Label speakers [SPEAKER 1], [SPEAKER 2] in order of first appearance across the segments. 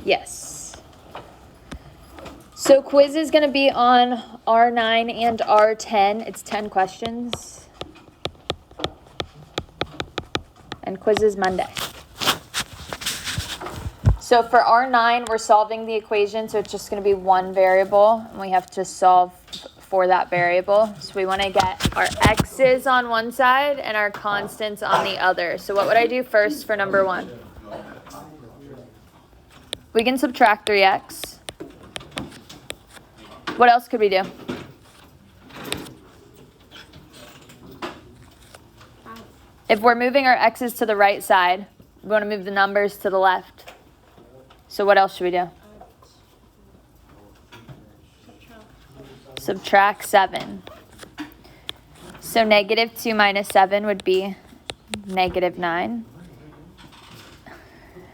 [SPEAKER 1] Yes. So quiz is going to be on R9 and R10. It's 10 questions. And quiz is Monday. So for R9, we're solving the equation, so it's just going to be one variable, and we have to solve for that variable. So we want to get our x's on one side and our constants on the other. So what would I do first for number 1? We can subtract 3x. What else could we do? If we're moving our x's to the right side, we want to move the numbers to the left. So what else should we do? Subtract 7. So -2 minus 7 would be -9.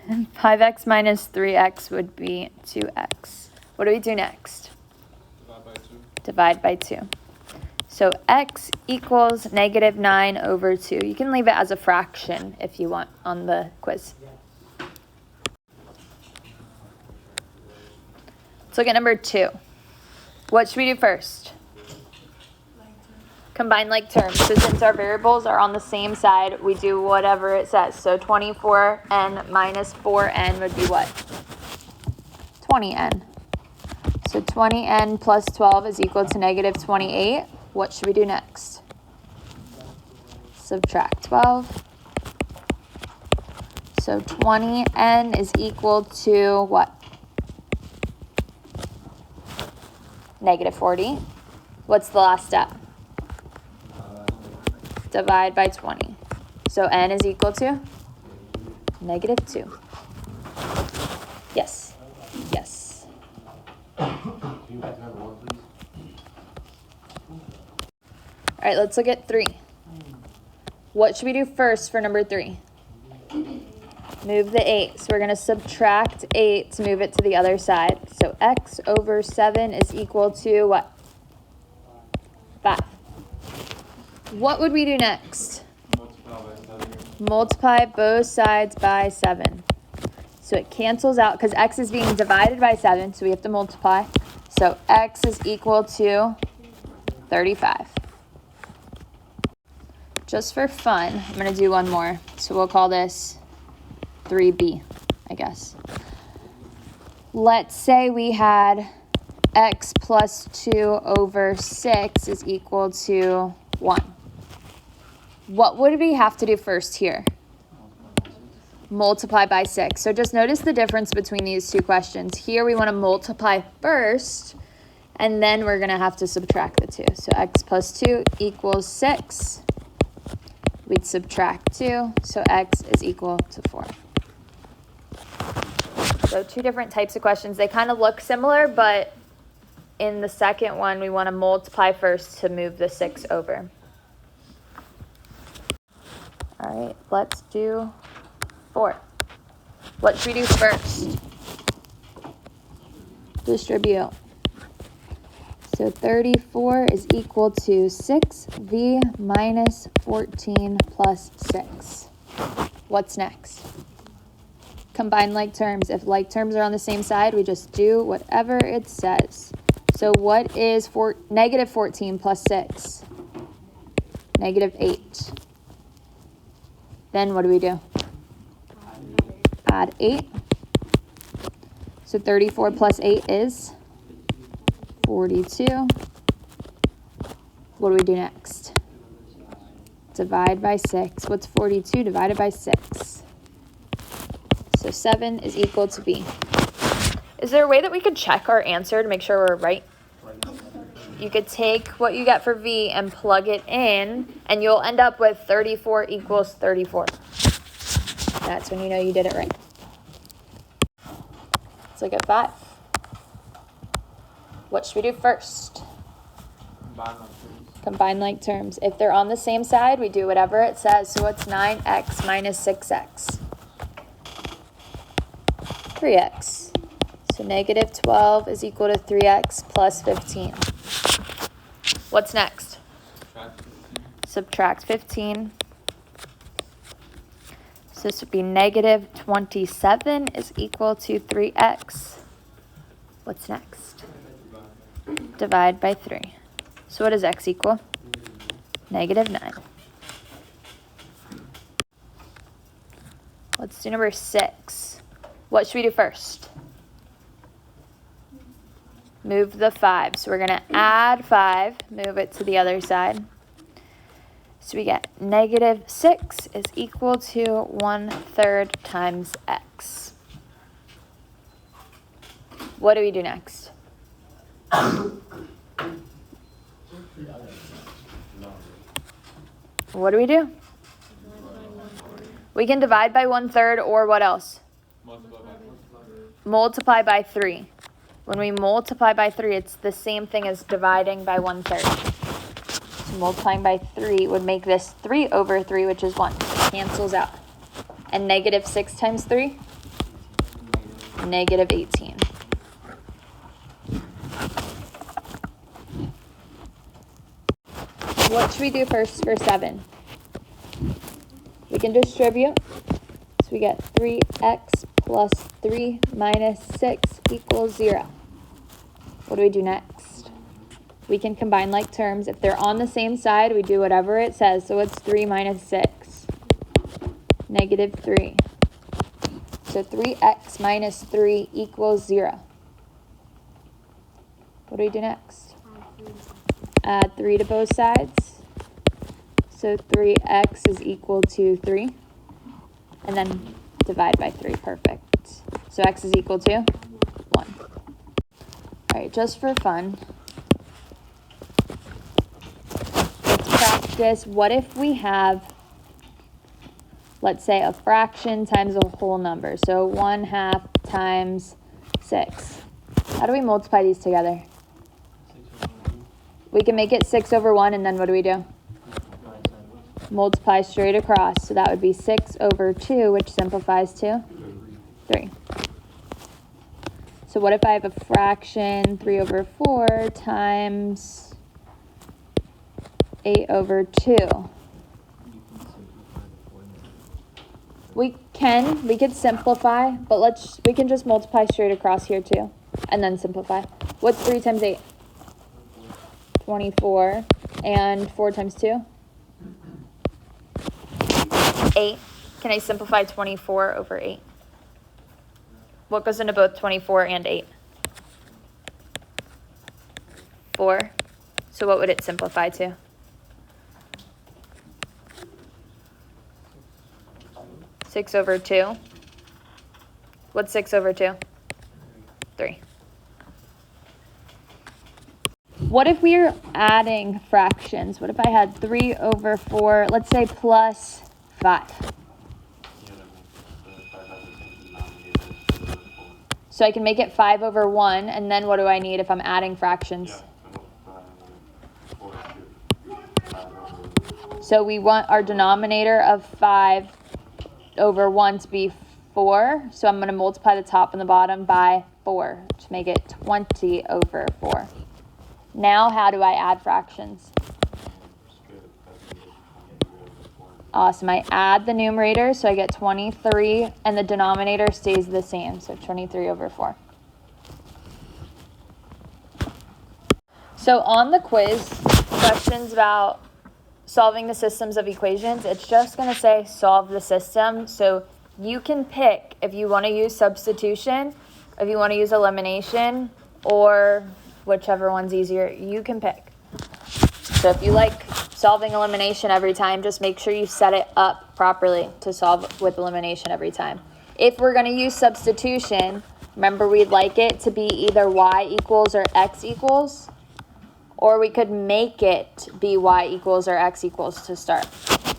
[SPEAKER 1] And 5x minus 3x would be 2x. What do we do next?
[SPEAKER 2] Divide by 2.
[SPEAKER 1] Divide by 2. So x equals -9 over 2. You can leave it as a fraction if you want on the quiz. Let's look at number 2. What should we do first? Combine like terms. So since our variables are on the same side, we do whatever it says. So 24n minus 4n would be what? 20n. So 20n plus 12 is equal to -28. What should we do next? Subtract 12. So 20n is equal to what? -40. What's the last step? Divide by 20. So n is equal to -2. Yes. Yes. All right, let's look at 3. What should we do first for number 3? Move the 8. So we're going to subtract 8 to move it to the other side. So x over 7 is equal to what? 5. What would we do next? Multiply both sides by 7. So it cancels out because x is being divided by 7, so we have to multiply. So x is equal to 35. Just for fun, I'm going to do one more. So we'll call this 3b, I guess. Let's say we had x plus 2 over 6 is equal to 1. What would we have to do first here? Multiply by 6. So just notice the difference between these two questions. Here we want to multiply first, and then we're going to have to subtract the 2. So x plus 2 equals 6. We'd subtract 2, so x is equal to 4. So 2 different types of questions. They kind of look similar, but in the second one, we want to multiply first to move the 6 over. All right, let's do 4. What should we do first? Distribute. So 34 is equal to 6v minus 14 plus 6. What's next? Combine like terms. If like terms are on the same side, we just do whatever it says. So what is -14 plus 6? -8. Then what do we do? Add 8. So 34 plus 8 is 42. What do we do next? Divide by 6. What's 42 divided by 6? So 7 is equal to b. Is there a way that we could check our answer to make sure we're right? You could take what you get for v and plug it in, and you'll end up with 34 equals 34. That's when you know you did it right. Let's look at 5. What should we do first? Combine like terms. If they're on the same side, we do whatever it says. So what's 9x minus 6x? 3x. So -12 is equal to 3x plus 15. What's next? Subtract 15. So this would be negative 27 is equal to 3x. What's next? Divide by 3. So what does x equal? Negative 9. Let's do number 6. What should we do first? Move the 5. So we're going to add 5, move it to the other side. So we get negative 6 is equal to 1/3 times x. What do we do next? What do we do? We can divide by 1/3 or what else? Multiply by 3. When we multiply by 3, it's the same thing as dividing by 1/3. So multiplying by 3 would make this 3/3, which is 1. So it cancels out. And negative 6 times 3? Negative 18. What should we do first for 7? We can distribute. So we get 3x plus 3 minus 6 equals 0. What do we do next? We can combine like terms. If they're on the same side, we do whatever it says. So what's 3 minus 6? Negative 3. So 3x minus 3 equals 0. What do we do next? Add 3 to both sides. So 3x is equal to 3. And then divide by 3. Perfect. So x is equal to 1. All right, just for fun, let's practice. What if we have, let's say, a fraction times a whole number? So 1/2 times 6. How do we multiply these together? We can make it 6/1, and then what do we do? Multiply straight across. So that would be 6/2, which simplifies to 3. So what if I have a fraction 3/4 times 8/2? We could simplify, but we can just multiply straight across here too, and then simplify. What's 3 times 8? 24, and 4 times 2? 8. Can I simplify 24/8? What goes into both 24 and 8? 4. So what would it simplify to? 6/2. What's 6/2? 3. What if we are adding fractions? What if I had 3/4, let's say plus 5? So I can make it 5/1, and then what do I need if I'm adding fractions? So we want our denominator of 5/1 to be 4. So I'm going to multiply the top and the bottom by 4 to make it 20/4. Now how do I add fractions? Awesome. I add the numerator, so I get 23, and the denominator stays the same, so 23/4. So on the quiz, questions about solving the systems of equations, it's just going to say solve the system. So you can pick if you want to use substitution, if you want to use elimination, or whichever one's easier, you can pick. So if you like solving elimination every time, just make sure you set it up properly to solve with elimination every time. If we're going to use substitution, remember we'd like it to be either y equals or x equals, or we could make it be y equals or x equals to start.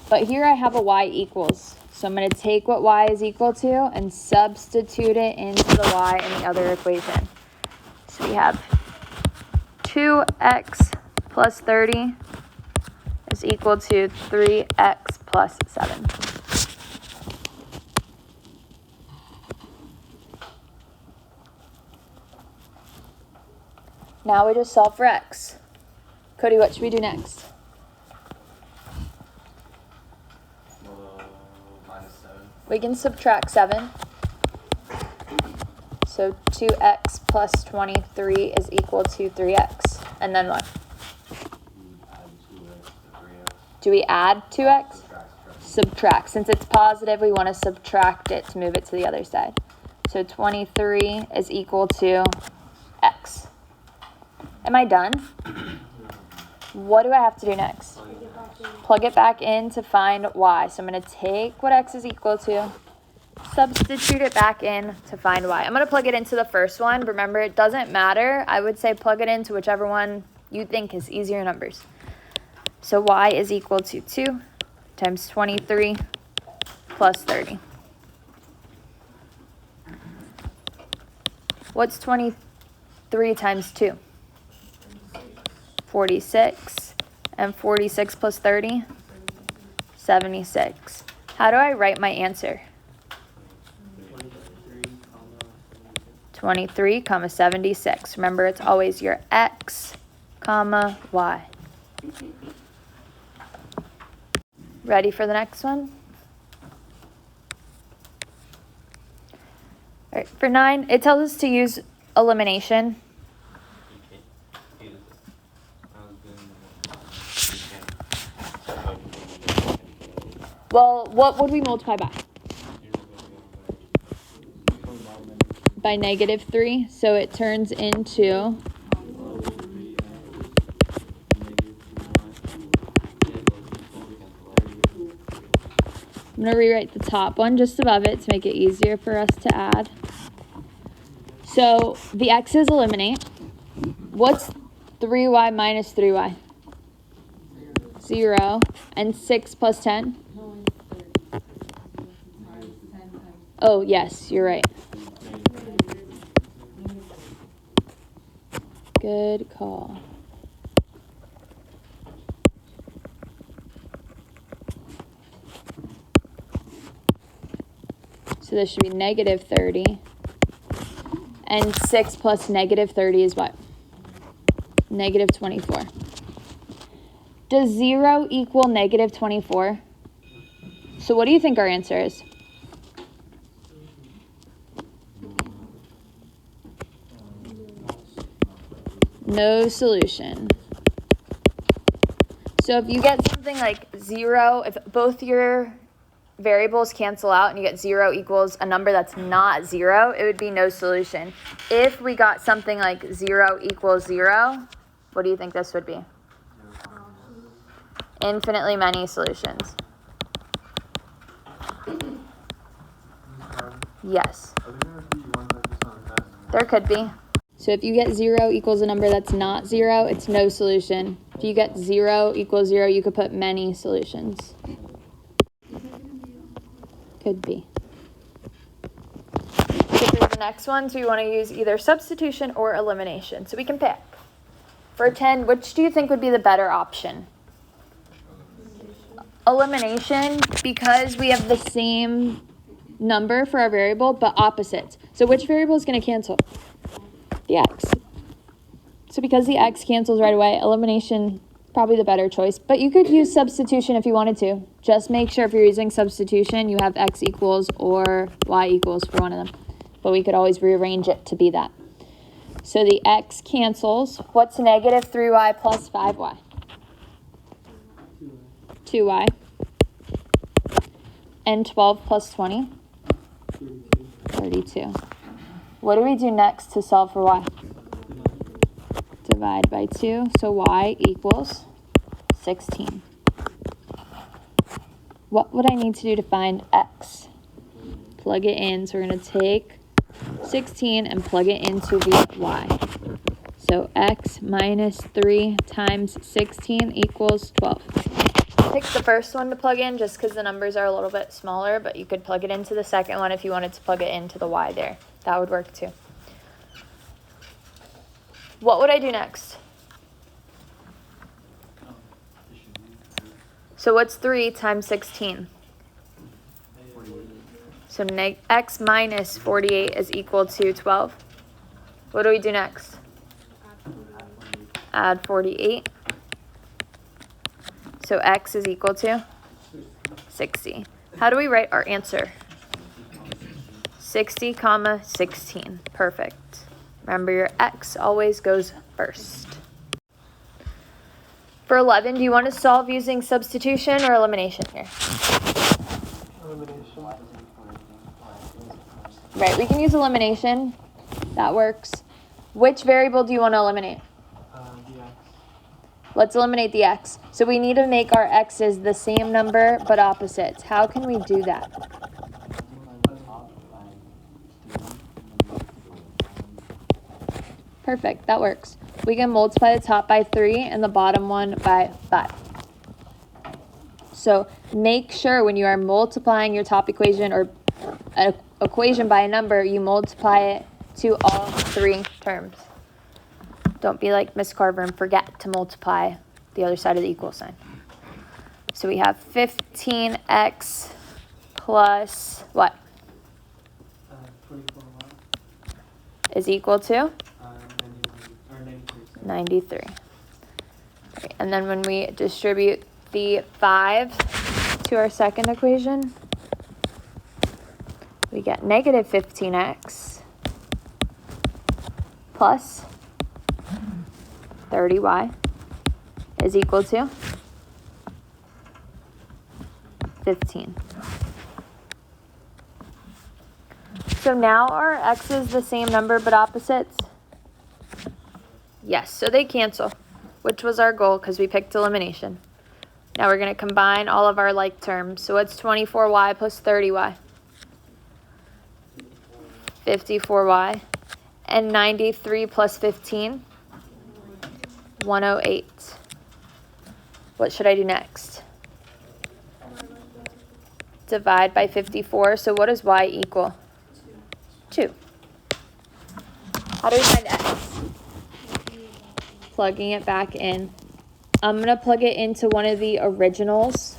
[SPEAKER 1] But here I have a y equals, so I'm going to take what y is equal to and substitute it into the y in the other equation. So we have 2x plus 30 is equal to 3x plus 7. Now we just solve for x. Cody, what should we do next? We can subtract 7. So 2x plus 23 is equal to 3x. And then what? Do we add 2x? Subtract. Since it's positive, we want to subtract it to move it to the other side. So 23 is equal to x. Am I done? What do I have to do next? Plug it back in to find y. So I'm going to take what x is equal to, substitute it back in to find y. I'm going to plug it into the first one. Remember, it doesn't matter. I would say plug it into whichever one you think is easier numbers. So y is equal to 2 times 23 plus 30. What's 23 times 2? 46. And 46 plus 30? 76. How do I write my answer? 23, comma 76. Remember, it's always your x, comma y. Ready for the next one? All right, for 9, it tells us to use elimination. Well, what would we multiply by? By -3, so it turns into I'm going to rewrite the top one just above it to make it easier for us to add. So the x's eliminate. What's 3y minus 3y? 0. And 6 plus 10? Oh, yes, you're right. Good call. So this should be -30. And 6 plus -30 is what? -24. Does 0 equal -24? So what do you think our answer is? No solution. So if you get something like 0, if both your variables cancel out and you get 0 equals a number that's not 0, it would be no solution. If we got something like 0 equals 0, what do you think this would be? Infinitely many solutions. Yes. There could be. So if you get 0 equals a number that's not 0, it's no solution. If you get 0 equals 0, you could put many solutions. Could be. So for the next ones, we want to use either substitution or elimination. So we can pick. For 10, which do you think would be the better option? Elimination, because we have the same number for our variable, but opposites. So which variable is going to cancel? The x. So because the x cancels right away, elimination probably the better choice. But you could use substitution if you wanted to. Just make sure if you're using substitution, you have x equals or y equals for one of them. But we could always rearrange it to be that. So the x cancels. What's -3y plus 5y? 2y. And 12 plus 20? 32. What do we do next to solve for y? Divide by 2. So y equals 16. What would I need to do to find x? Plug it in. So we're going to take 16 and plug it into the y. So x minus 3 times 16 equals 12. Pick the first one to plug in just because the numbers are a little bit smaller, but you could plug it into the second one if you wanted to plug it into the y there. That would work too. What would I do next? So what's 3 times 16? So x minus 48 is equal to 12. What do we do next? Add 48. So x is equal to 60. How do we write our answer? 60, 16. Perfect. Remember, your x always goes first. For 11, do you want to solve using substitution or elimination here?
[SPEAKER 2] Elimination.
[SPEAKER 1] Right, we can use elimination. That works. Which variable do you want to eliminate?
[SPEAKER 2] The x.
[SPEAKER 1] Let's eliminate the x. So we need to make our x's the same number but opposites. How can we do that? Perfect, that works. We can multiply the top by 3 and the bottom one by 5. So make sure when you are multiplying your top equation or an equation by a number, you multiply it to all 3 terms. Don't be like Miss Carver and forget to multiply the other side of the equal sign. So we have 15x plus what?
[SPEAKER 2] 44y.
[SPEAKER 1] Is equal to?
[SPEAKER 2] 93.
[SPEAKER 1] Right, and then when we distribute the 5 to our second equation, we get negative 15x plus 30y is equal to 15. So now our x is the same number but opposites? Yes, so they cancel, which was our goal because we picked elimination. Now we're going to combine all of our like terms. So what's 24y plus 30y? 54y. And 93 plus 15? 108. What should I do next? Divide by 54. So what does y equal? 2. How do we find x? Plugging it back in. I'm going to plug it into one of the originals.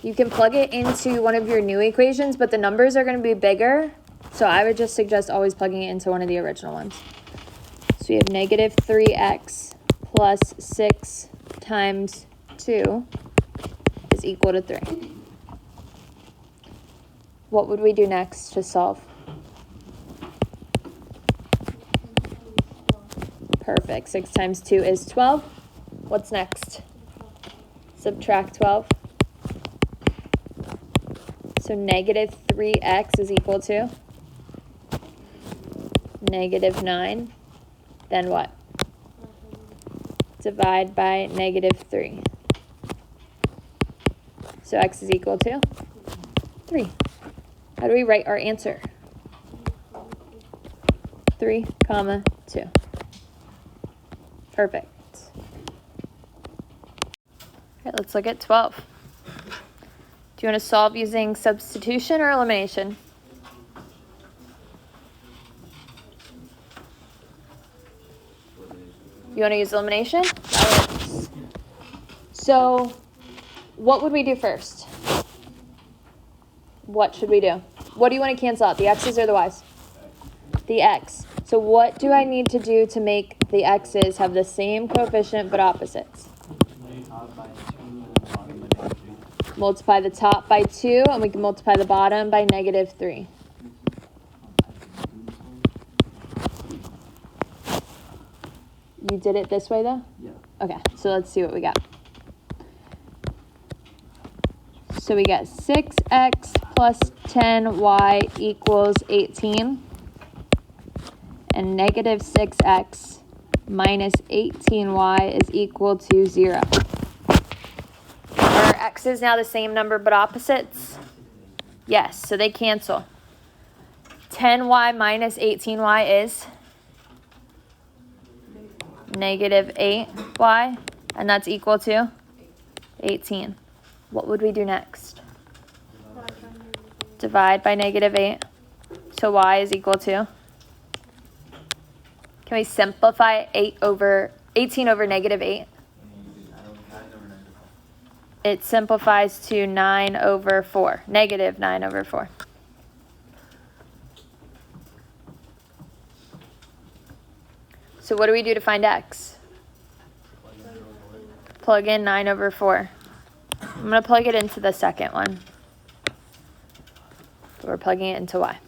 [SPEAKER 1] You can plug it into one of your new equations, but the numbers are going to be bigger. So I would just suggest always plugging it into one of the original ones. So we have negative 3x plus 6 times 2 is equal to 3. What would we do next to solve? Perfect. 6 times 2 is 12. What's next? Subtract 12. So negative 3x is equal to negative 9. Then what? Divide by negative 3. So x is equal to 3. How do we write our answer? 3, 2. Perfect. All right, let's look at 12. Do you want to solve using substitution or elimination? You want to use elimination? That works. So what would we do first? What should we do? What do you want to cancel out, the x's or the y's? The x. So what do I need to do to make the x's have the same coefficient but opposites? Multiply the top by 2, and we can multiply the bottom by negative 3. You did it this way, though?
[SPEAKER 2] Yeah.
[SPEAKER 1] Okay, so let's see what we got. So we get 6x plus 10y equals 18. And negative 6x minus 18y is equal to 0. Are x's now the same number but opposites? Yes, so they cancel. 10y minus 18y is negative 8y, and that's equal to 18. What would we do next? Divide by negative 8. So y is equal to? Can we simplify 18 over negative 8? It simplifies to 9 over 4, negative 9 over 4. So what do we do to find x? Plug in 9 over 4. I'm going to plug it into the second one. We're plugging it into y.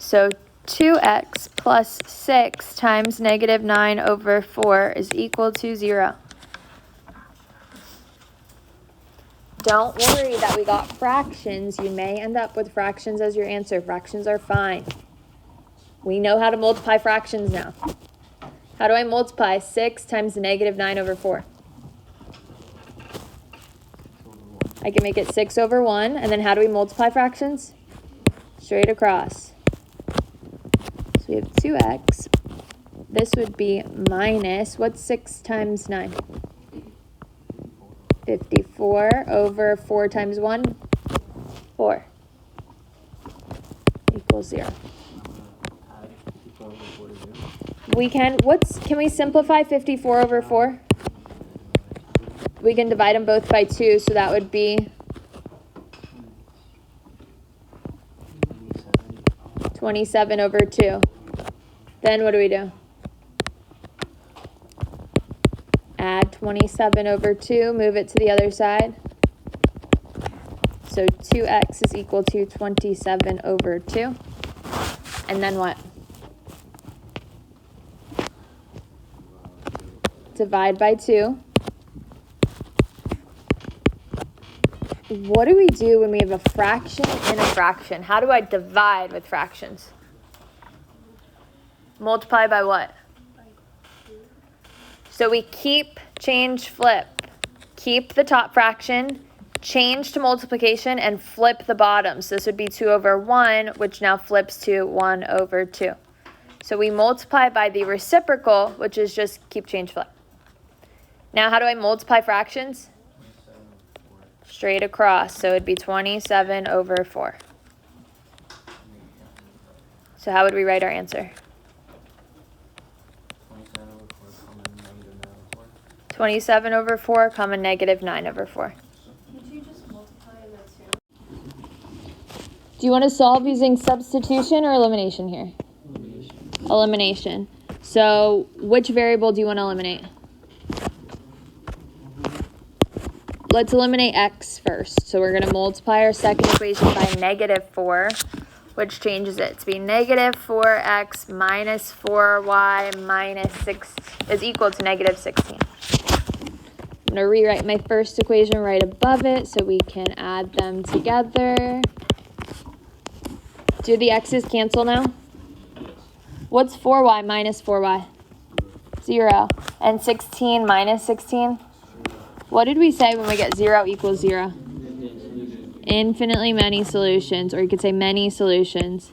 [SPEAKER 1] So 2x plus 6 times negative 9 over 4 is equal to 0. Don't worry that we got fractions. You may end up with fractions as your answer. Fractions are fine. We know how to multiply fractions now. How do I multiply 6 times negative 9 over 4? I can make it 6 over 1. And then how do we multiply fractions? Straight across. So we have 2x. This would be minus, what's 6 times 9? 54 over 4 times 1? 4. Equals 0. Can we simplify 54 over 4? We can divide them both by 2, so that would be 27 over 2. Then what do we do? Add 27 over 2, move it to the other side. So 2x is equal to 27 over 2. And then what? Divide by 2. What do we do when we have a fraction and a fraction? How do I divide with fractions? Multiply by what? So we keep, change, flip. Keep the top fraction, change to multiplication, and flip the bottom. So this would be 2 over 1, which now flips to 1 over 2. So we multiply by the reciprocal, which is just keep, change, flip. Now how do I multiply fractions? Straight across. So it would be 27 over 4. So how would we write our answer? 27 over 4, negative 9 over 4.
[SPEAKER 2] Can't you just multiply that 2?
[SPEAKER 1] Do you want to solve using substitution or elimination here? Elimination. So which variable do you want to eliminate? Let's eliminate x first. So we're going to multiply our second equation by negative 4, which changes it to be negative 4x minus 4y minus 6 is equal to negative 16. I'm going to rewrite my first equation right above it so we can add them together. Do the x's cancel now? What's 4y minus 4y? 0. And 16 minus 16? What did we say when we get 0 equals 0? Infinitely many solutions, or you could say many solutions.